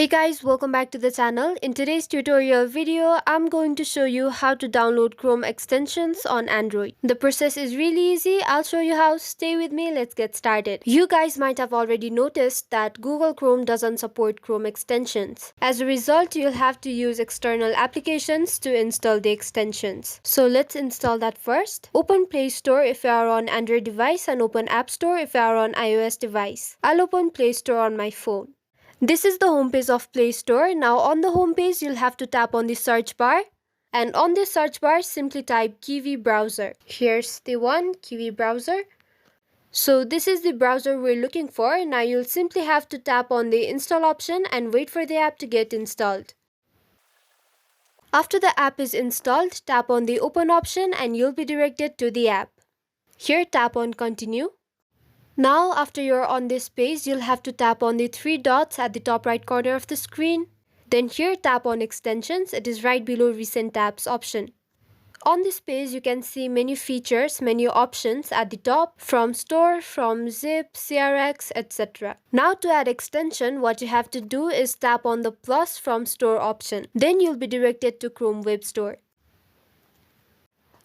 Hey guys, welcome back to the channel. In today's tutorial video, I'm going to show you how to download Chrome extensions on Android. The process is really easy. I'll show you how. Stay with me. Let's get started. You guys might have already noticed that Google Chrome doesn't support Chrome extensions. As a result, you'll have to use external applications to install the extensions. So let's install that first. Open Play Store if you are on Android device and open App Store if you are on iOS device. I'll open Play Store on my phone. This is the homepage of Play Store. Now on the homepage, you'll have to tap on the search bar. And on the search bar, simply type Kiwi browser. Here's the one, Kiwi browser. So this is the browser we're looking for. Now you'll simply have to tap on the install option and wait for the app to get installed. After the app is installed, tap on the open option and you'll be directed to the app. Here, tap on continue. Now, after you're on this page, you'll have to tap on the three dots at the top right corner of the screen. Then here, tap on extensions. It is right below recent tabs option. On this page, you can see many features, menu options at the top from store, from zip, CRX, etc. Now to add extension, what you have to do is tap on the plus from store option. Then you'll be directed to Chrome Web Store.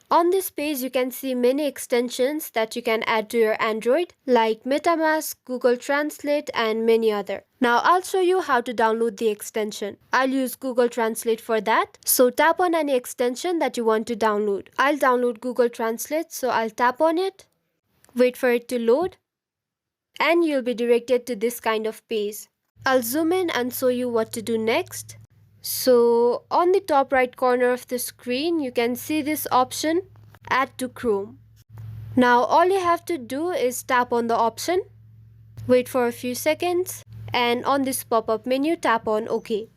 On this page, you can see many extensions that you can add to your Android like MetaMask, Google Translate and many other. Now I'll show you how to download the extension. I'll use Google Translate for that. So tap on any extension that you want to download. I'll download Google Translate, so I'll tap on it. Wait for it to load. And you'll be directed to this kind of page. I'll zoom in and show you what to do next. So on the top right corner of the screen, you can see this option, Add to Chrome. Now all you have to do is tap on the option, wait for a few seconds, and on this pop-up menu, tap on OK.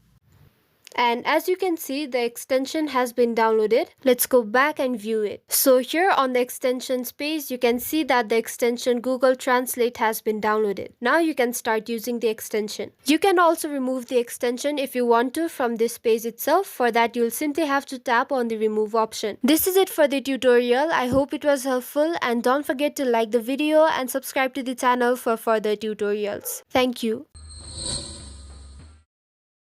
And as you can see, the extension has been downloaded. Let's go back and view it. So here on the extensions page, you can see that the extension Google Translate has been downloaded. Now you can start using the extension. You can also remove the extension if you want to from this page itself. For that, you'll simply have to tap on the remove option. This is it for the tutorial. I hope it was helpful, and don't forget to like the video and subscribe to the channel for further tutorials. Thank you.